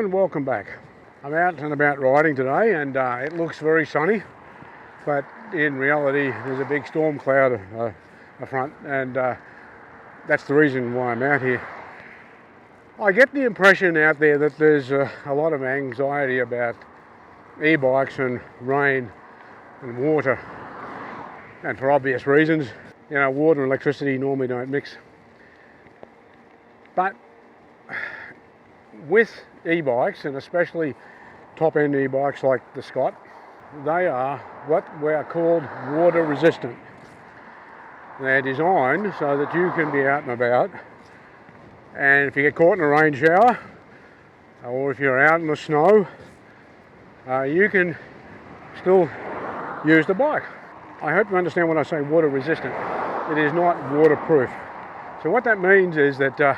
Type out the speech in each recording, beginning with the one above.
and welcome back. I'm out and about riding today and it looks very sunny, but in reality there's a big storm cloud front, and that's the reason why I'm out here. I get the impression out there that there's a lot of anxiety about e-bikes and rain and water, and for obvious reasons. You know, water and electricity normally don't mix. But with e-bikes, and especially top-end e-bikes like the Scott, they are what we are called water resistant. They're designed so that you can be out and about, and if you get caught in a rain shower or if you're out in the snow, you can still use the bike. I hope you understand when I say water resistant. It is not waterproof. So what that means is that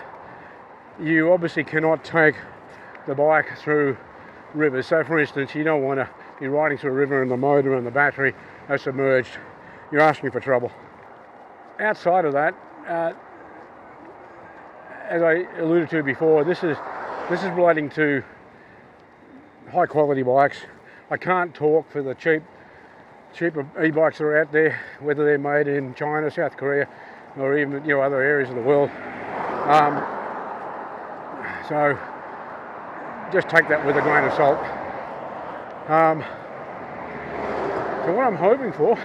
you obviously cannot take the bike through rivers. So for instance, you don't want to be riding through a river and the motor and the battery are submerged. You're asking for trouble. Outside of that, as I alluded to before, this is relating to high quality bikes. I can't talk for the cheaper e-bikes that are out there, whether they're made in China, South Korea, or even other areas of the world. So just take that with a grain of salt. So what I'm hoping for,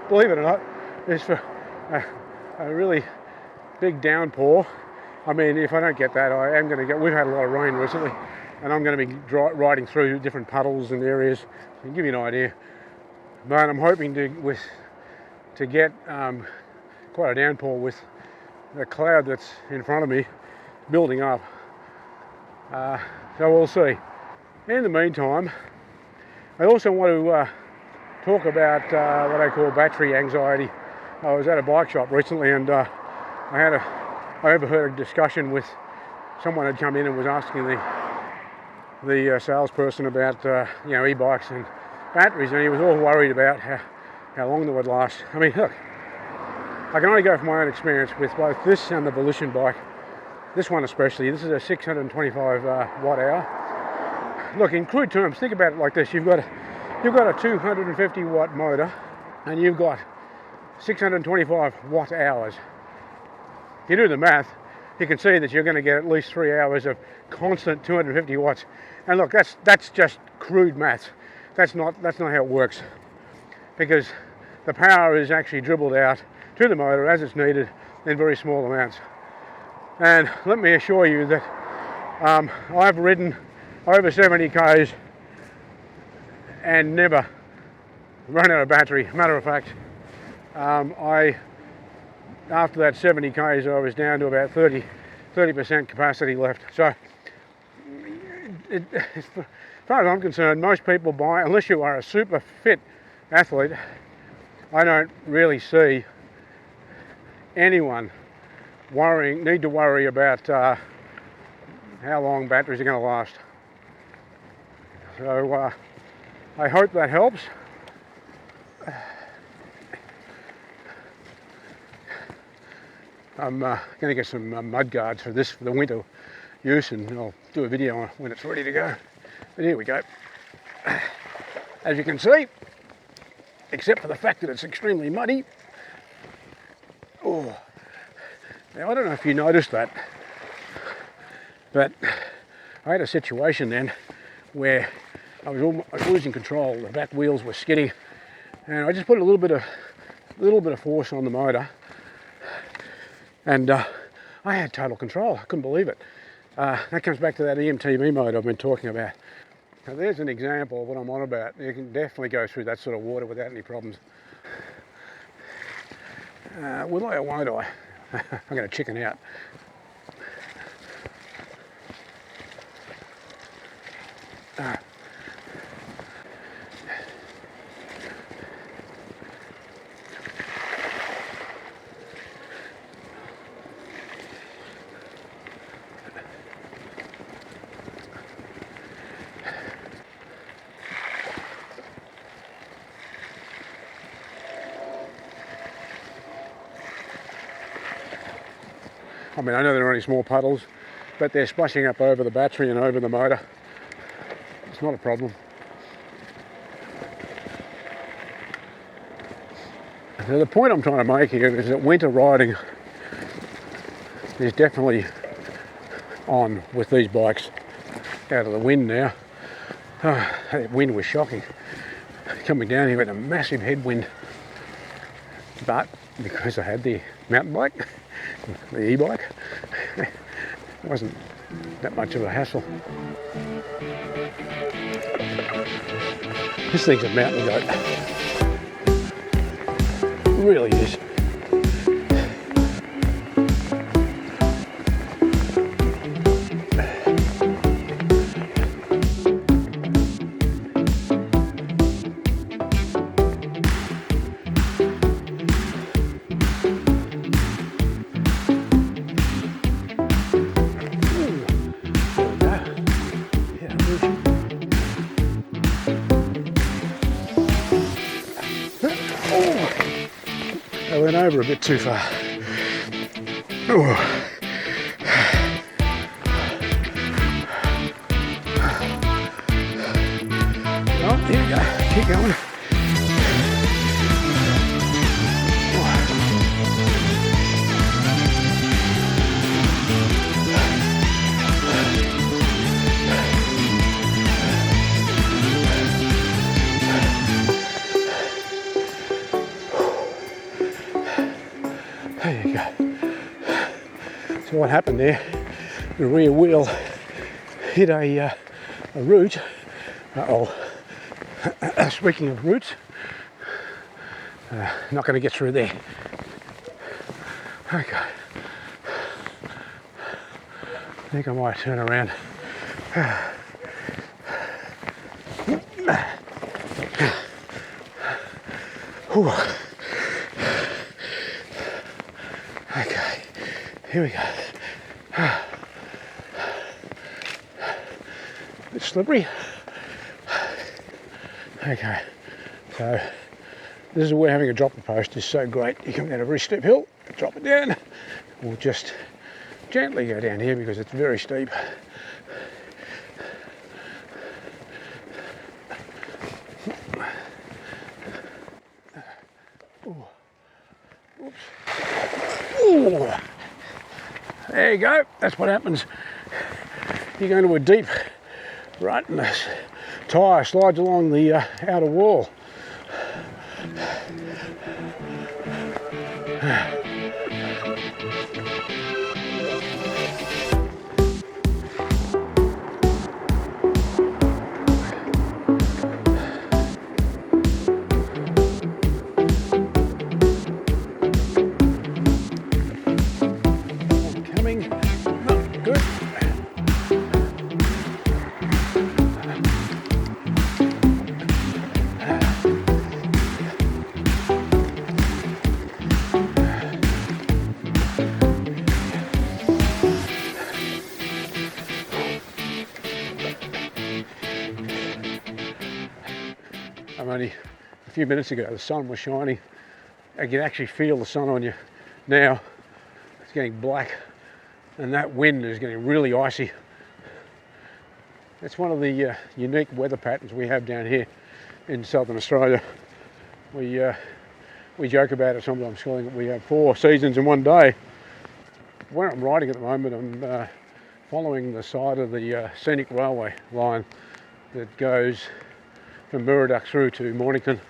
believe it or not, is for a really big downpour. I mean, if I don't get that, I am going to get. We've had a lot of rain recently, and I'm going to be riding through different puddles and areas to give you an idea. But I'm hoping to get quite a downpour with the cloud that's in front of me building up. So we'll see. In the meantime, I also want to talk about what I call battery anxiety. I was at a bike shop recently, and I overheard a discussion with someone had come in and was asking the salesperson about e-bikes and batteries, and he was all worried about how long they would last. I mean, look, I can only go from my own experience with both this and the Volition bike. This one especially. This is a 625 watt hour. Look, in crude terms, think about it like this: you've got a 250 watt motor, and you've got 625 watt hours. If you do the math, you can see that you're going to get at least 3 hours of constant 250 watts. And look, that's just crude maths. That's not how it works, because the power is actually dribbled out to the motor as it's needed in very small amounts. And let me assure you that I've ridden over 70 k's and never run out of battery. Matter of fact, after that 70 k's, I was down to about 30% capacity left. So, as far as I'm concerned, most people buy, unless you are a super fit athlete, I don't really see anyone need to worry about how long batteries are going to last. So I hope that helps. I'm going to get some mud guards for the winter use, and I'll do a video on when it's ready to go. But here we go. As you can see, except for the fact that it's extremely muddy. Oh, now I don't know if you noticed that, but I had a situation then where I was losing control. The back wheels were skidding, and I just put a little bit of force on the motor, and I had total control. I couldn't believe it. That comes back to that EMTB mode I've been talking about. Now there's an example of what I'm on about. You can definitely go through that sort of water without any problems. Will I or won't I? I'm going to chicken out. I mean, I know there are only small puddles, but they're splashing up over the battery and over the motor. It's not a problem. So the point I'm trying to make here is that winter riding is definitely on with these bikes. Out of the wind now. Oh, that wind was shocking. Coming down here with a massive headwind. But because I had the mountain bike, the e-bike, it wasn't that much of a hassle. This thing's a mountain goat. It really is. I went over a bit too far. Oh. Oh, here we go. Keep going. There you go. So what happened there, the rear wheel hit a root. Speaking of roots, not going to get through there. Okay. I think I might turn around. Whew. Okay, here we go. It's slippery. Okay, so this is where having a dropper post is so great. You come down a very steep hill, drop it down. We'll just gently go down here because it's very steep. Ooh. Oops. Ooh. There you go, that's what happens. You go into a deep rut and the tyre slides along the outer wall. Only a few minutes ago the sun was shining. I can actually feel the sun on you now. It's getting black and that wind is getting really icy. It's one of the unique weather patterns we have down here in southern Australia. We joke about it sometimes, calling it we have 4 seasons in one day. Where I'm riding at the moment, I'm following the side of the scenic railway line that goes from Murdoch through to Mornington.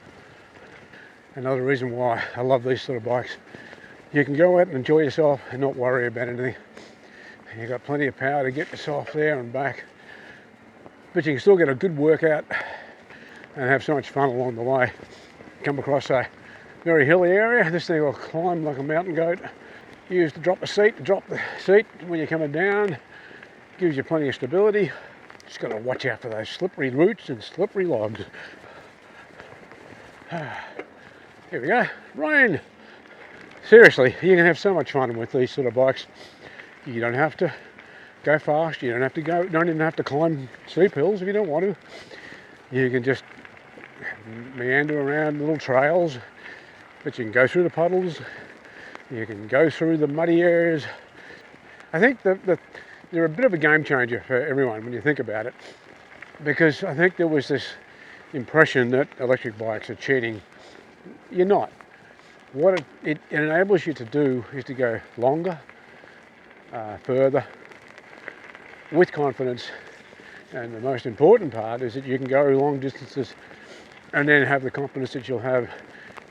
Another reason why I love these sort of bikes. You can go out and enjoy yourself and not worry about anything. You've got plenty of power to get yourself there and back. But you can still get a good workout and have so much fun along the way. Come across a very hilly area, this thing will climb like a mountain goat. Use the drop the seat when you're coming down. Gives you plenty of stability. Just got to watch out for those slippery roots and slippery logs. Here we go, rain. Seriously, you can have so much fun with these sort of bikes. You don't have to go fast. You don't even have to climb steep hills if you don't want to. You can just meander around little trails, but you can go through the puddles. You can go through the muddy areas. I think the they're a bit of a game changer for everyone when you think about it, because I think there was this impression that electric bikes are cheating. You're not. What it enables you to do is to go longer, further, with confidence, and the most important part is that you can go long distances and then have the confidence that you'll have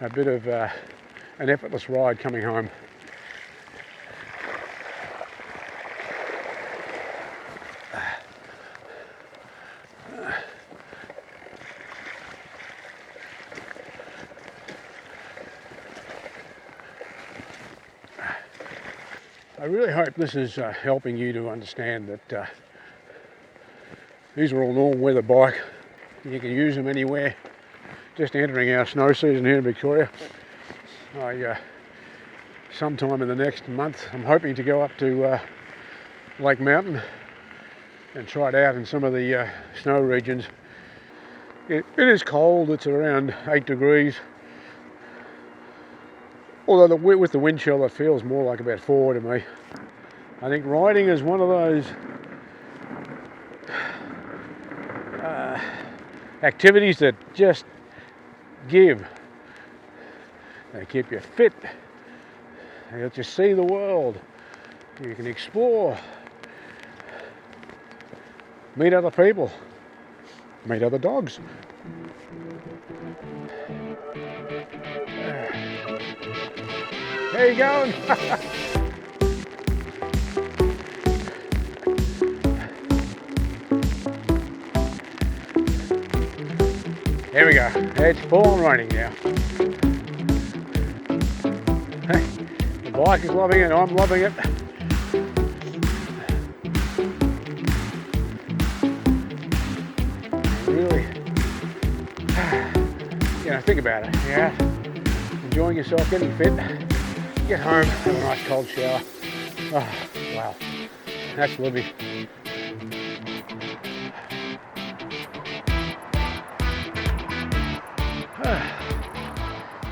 a bit of an effortless ride coming home. I really hope this is helping you to understand that these are all normal weather bike. You can use them anywhere. Just entering our snow season here in Victoria. Sometime in the next month I'm hoping to go up to Lake Mountain and try it out in some of the snow regions. It is cold, it's around 8 degrees. Although with the wind chill it feels more like about 4 to me. I think riding is one of those activities that just give. They keep you fit. They let you see the world. You can explore. Meet other people. Meet other dogs. There you going? There we go. It's full on raining now. Hey, the bike is loving it, I'm loving it. Really, think about it. Yeah, enjoying yourself, getting fit. Get home, have a nice cold shower. Oh, wow, that's living.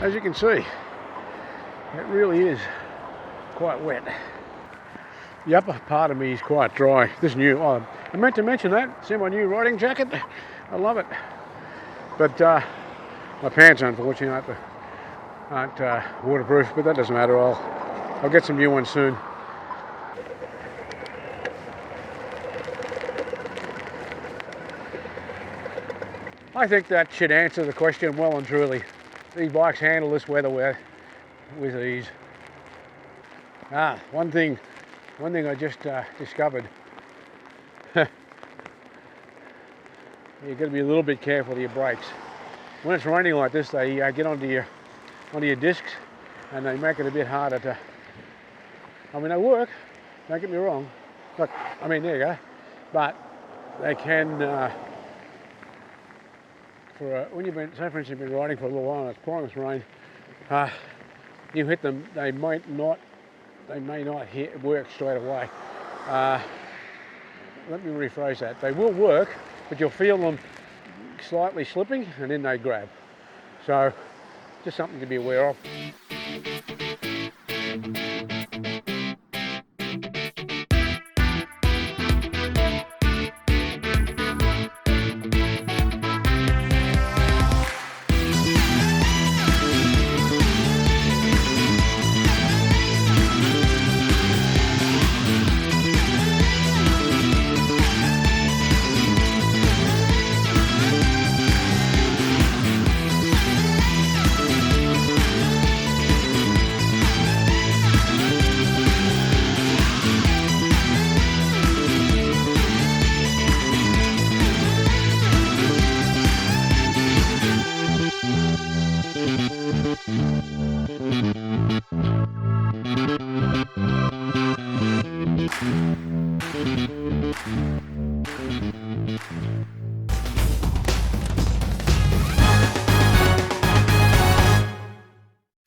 As you can see, it really is quite wet. The upper part of me is quite dry. This new, I meant to mention that. See my new riding jacket? I love it. But my pants, unfortunately, aren't waterproof, but that doesn't matter. I'll get some new ones soon. I think that should answer the question well and truly. These bikes handle this weather with ease. One thing I just discovered. You've got to be a little bit careful of your brakes. When it's raining like this, they get onto your discs, and they make it a bit harder to. I mean, they work. Don't get me wrong. Look, I mean, there you go. But they can. When you've been, say for instance, you've been riding for a little while and it's pouring with rain, you hit them, they may not work straight away. Let me rephrase that. They will work, but you'll feel them slightly slipping and then they grab. So, just something to be aware of.